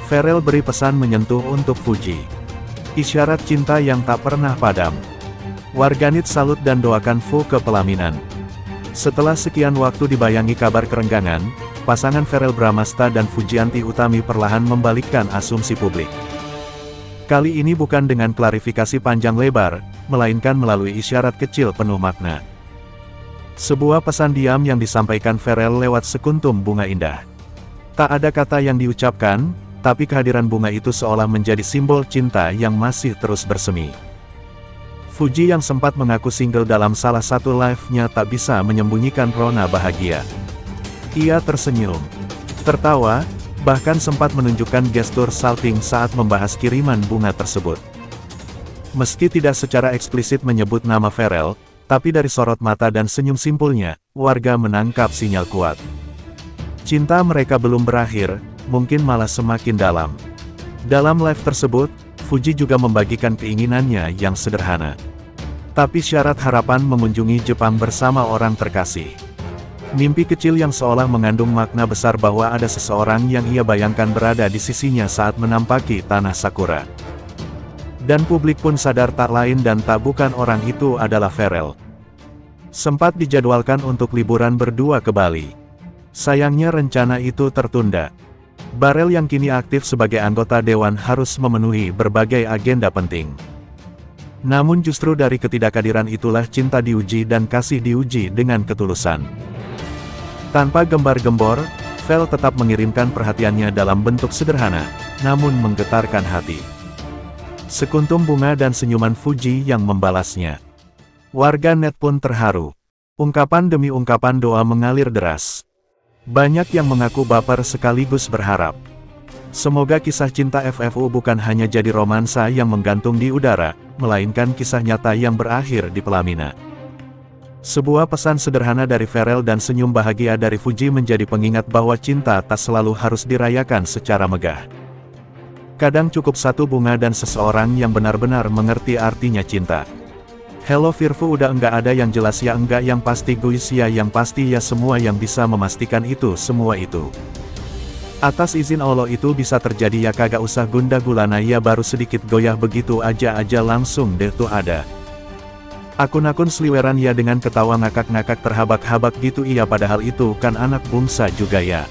Farel beri pesan menyentuh untuk Fuji. Isyarat cinta yang tak pernah padam. Warganet salut dan doakan Fu ke pelaminan. Setelah sekian waktu dibayangi kabar kerenggangan, pasangan Farel Bramasta dan Fujianti Utami perlahan membalikkan asumsi publik. Kali ini bukan dengan klarifikasi panjang lebar, melainkan melalui isyarat kecil penuh makna. Sebuah pesan diam yang disampaikan Farel lewat sekuntum bunga indah. Tak ada kata yang diucapkan, tapi kehadiran bunga itu seolah menjadi simbol cinta yang masih terus bersemi. Fuji yang sempat mengaku single dalam salah satu live-nya tak bisa menyembunyikan rona bahagia. Ia tersenyum, tertawa, bahkan sempat menunjukkan gestur salting saat membahas kiriman bunga tersebut. Meski tidak secara eksplisit menyebut nama Farel, tapi dari sorot mata dan senyum simpulnya, warga menangkap sinyal kuat. Cinta mereka belum berakhir, mungkin malah semakin dalam. Dalam live tersebut, Fuji juga membagikan keinginannya yang sederhana. Tapi syarat harapan mengunjungi Jepang bersama orang terkasih. Mimpi kecil yang seolah mengandung makna besar bahwa ada seseorang yang ia bayangkan berada di sisinya saat menampaki tanah Sakura. Dan publik pun sadar tak lain dan tak bukan orang itu adalah Farel. Sempat dijadwalkan untuk liburan berdua ke Bali. Sayangnya rencana itu tertunda. Farel yang kini aktif sebagai anggota dewan harus memenuhi berbagai agenda penting. Namun justru dari ketidakhadiran itulah cinta diuji dan kasih diuji dengan ketulusan. Tanpa gembar-gembor, Farel tetap mengirimkan perhatiannya dalam bentuk sederhana, namun menggetarkan hati. Sekuntum bunga dan senyuman Fuji yang membalasnya. Warga net pun terharu. Ungkapan demi ungkapan doa mengalir deras. Banyak yang mengaku baper sekaligus berharap. Semoga kisah cinta FFU bukan hanya jadi romansa yang menggantung di udara, melainkan kisah nyata yang berakhir di pelaminan. Sebuah pesan sederhana dari Farel dan senyum bahagia dari Fuji menjadi pengingat bahwa cinta tak selalu harus dirayakan secara megah. Kadang cukup satu bunga dan seseorang yang benar-benar mengerti artinya cinta. Hello Firfu, udah enggak ada yang jelas ya, enggak yang pasti guys ya, yang pasti ya, semua yang bisa memastikan itu semua itu. Atas izin Allah itu bisa terjadi ya, kagak usah gunda gulana ya, baru sedikit goyah begitu aja langsung deh tuh ada. Akun-akun seliweran ya dengan ketawa ngakak-ngakak terhabak-habak gitu, iya padahal itu kan anak bungsa juga ya.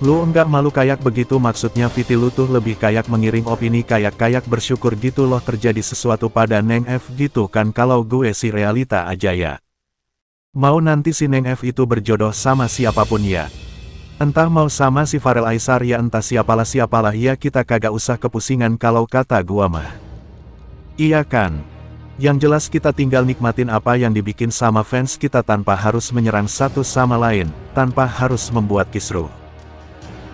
Lu enggak malu kayak begitu, maksudnya Viti lu tuh lebih kayak mengiring opini kayak bersyukur gitu loh terjadi sesuatu pada Neng F gitu kan, kalau gue si realita aja ya. Mau nanti si Neng F itu berjodoh sama siapapun ya. Entah mau sama si Farel Aisar ya, entah siapalah ya, kita kagak usah kepusingan kalau kata gua mah. Iya kan? Yang jelas kita tinggal nikmatin apa yang dibikin sama fans kita tanpa harus menyerang satu sama lain, tanpa harus membuat kisruh.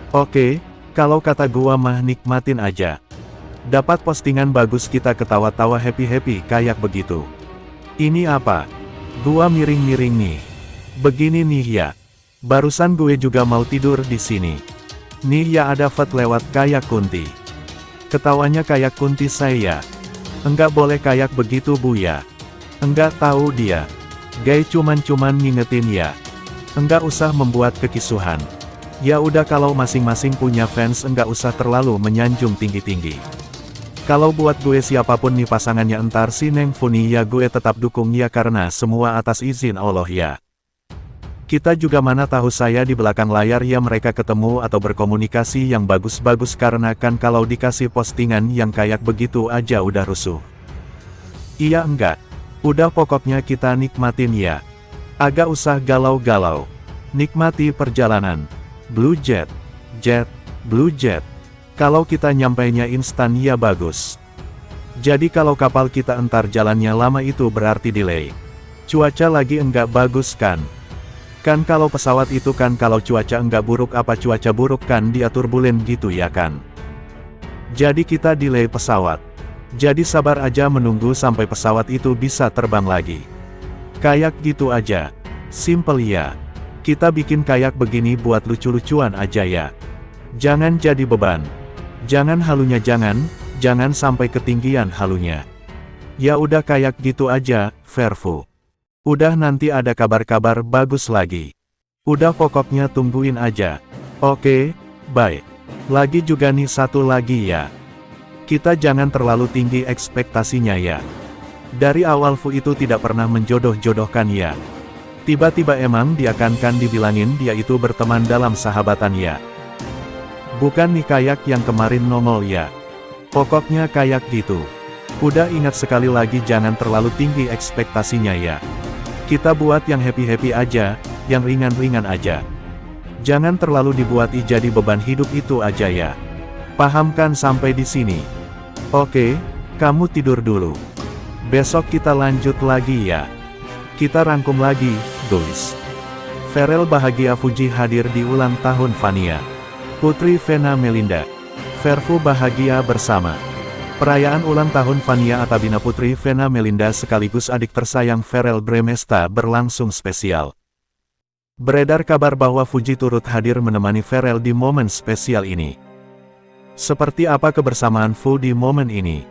Oke, kalau kata gua mah nikmatin aja. Dapat postingan bagus kita ketawa-tawa happy-happy kayak begitu. Ini apa? Gua miring-miring nih. Begini nih ya. Barusan gue juga mau tidur di sini. Nih ya ada Fat lewat kayak Kunti. Ketawanya kayak Kunti saya. Enggak boleh kayak begitu bu ya. Enggak tahu dia. Gay cuman ngingetin ya. Enggak usah membuat kekisuhan. Ya udah, kalau masing-masing punya fans enggak usah terlalu menyanjung tinggi-tinggi. Kalau buat gue siapapun nih pasangannya entar si Neng Funi ya, gue tetap dukung ya, karena semua atas izin Allah ya. Kita juga mana tahu saya di belakang layar ya mereka ketemu atau berkomunikasi yang bagus-bagus, karena kan kalau dikasih postingan yang kayak begitu aja udah rusuh. Iya enggak? Udah pokoknya kita nikmatin ya. Agak usah galau-galau. Nikmati perjalanan. Blue Jet, Blue Jet. Kalau kita nyampainya instan ya bagus. Jadi kalau kapal kita entar jalannya lama itu berarti delay. Cuaca lagi enggak bagus kan? Kan kalau pesawat itu kan kalau cuaca enggak buruk, apa cuaca buruk kan dia turbulen gitu ya kan? Jadi kita delay pesawat. Jadi sabar aja menunggu sampai pesawat itu bisa terbang lagi. Kayak gitu aja. Simple ya. Kita bikin kayak begini buat lucu-lucuan aja ya. Jangan jadi beban. Jangan halunya, jangan sampai ketinggian halunya. Ya udah kayak gitu aja, Verfu. Udah, nanti ada kabar-kabar bagus lagi. Udah pokoknya tungguin aja. Oke, bye. Lagi juga nih satu lagi ya. Kita jangan terlalu tinggi ekspektasinya ya. Dari awal Fu itu tidak pernah menjodoh-jodohkan ya. Tiba-tiba emang dia kan dibilangin dia itu berteman dalam sahabatan ya. Bukan nih kayak yang kemarin nongol ya. Pokoknya kayak gitu. Udah ingat sekali lagi jangan terlalu tinggi ekspektasinya ya. Kita buat yang happy-happy aja, yang ringan-ringan aja. Jangan terlalu dibuat jadi beban hidup itu aja ya. Pahamkan sampai di sini? Oke, kamu tidur dulu. Besok kita lanjut lagi ya. Kita rangkum lagi, guys. Pharrell bahagia Fuji hadir di ulang tahun Vania. Putri Vena Melinda. Verfu bahagia bersama. Perayaan ulang tahun Vania Atabina Putri Vena Melinda sekaligus adik tersayang Pharrell Bremesta berlangsung spesial. Beredar kabar bahwa Fuji turut hadir menemani Pharrell di momen spesial ini. Seperti apa kebersamaan Fu di momen ini?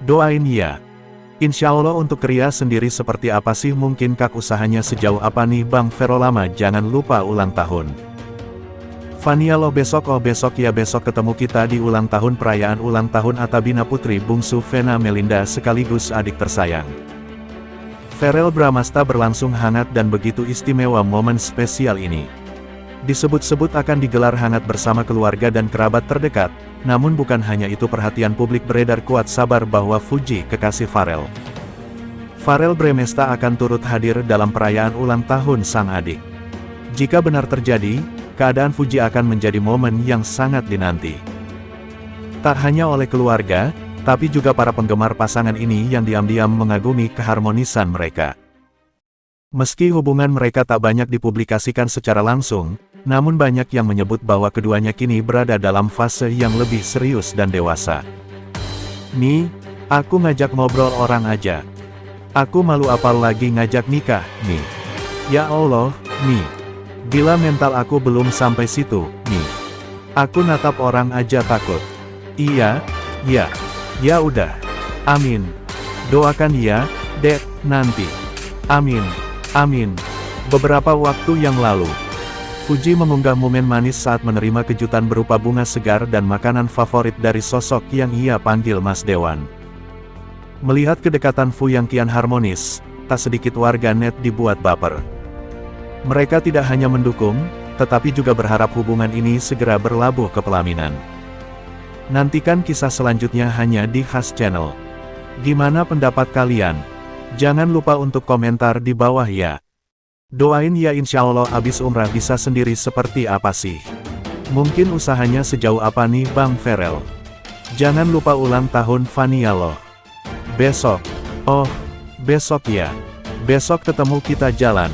Doain ya. Insya Allah untuk Ria sendiri seperti apa sih, mungkin kak usahanya sejauh apa nih Bang Vero lama jangan lupa ulang tahun. Vania lo besok ya, besok ketemu kita di ulang tahun perayaan ulang tahun Atabina Putri bungsu Vena Melinda sekaligus adik tersayang. Pharrell Bramasta berlangsung hangat dan begitu istimewa momen spesial ini. Disebut-sebut akan digelar hangat bersama keluarga dan kerabat terdekat, namun bukan hanya itu, perhatian publik beredar kuat sabar bahwa Fuji kekasih Pharrell. Pharrell Bremesta akan turut hadir dalam perayaan ulang tahun sang adik. Jika benar terjadi, keadaan Fuji akan menjadi momen yang sangat dinanti. Tak hanya oleh keluarga, tapi juga para penggemar pasangan ini yang diam-diam mengagumi keharmonisan mereka. Meski hubungan mereka tak banyak dipublikasikan secara langsung, namun banyak yang menyebut bahwa keduanya kini berada dalam fase yang lebih serius dan dewasa. Nih, aku ngajak ngobrol orang aja. Aku malu apal lagi ngajak nikah, nih. Ya Allah, nih. Bila mental aku belum sampai situ, nih. Aku natap orang aja takut. Iya, ya. Ya udah. Amin. Doakan ya, Dek, nanti. Amin. Amin. Beberapa waktu yang lalu, Fuji mengunggah momen manis saat menerima kejutan berupa bunga segar dan makanan favorit dari sosok yang ia panggil Mas Dewan. Melihat kedekatan Fu yang kian harmonis, tak sedikit warga net dibuat baper. Mereka tidak hanya mendukung, tetapi juga berharap hubungan ini segera berlabuh ke pelaminan. Nantikan kisah selanjutnya hanya di Khas Channel. Gimana pendapat kalian? Jangan lupa untuk komentar di bawah ya. Doain ya, insya Allah abis umrah bisa sendiri seperti apa sih? Mungkin usahanya sejauh apa nih Bang Pharrell? Jangan lupa ulang tahun Vania loh. Besok. Oh, besok ya. Besok ketemu kita jalan.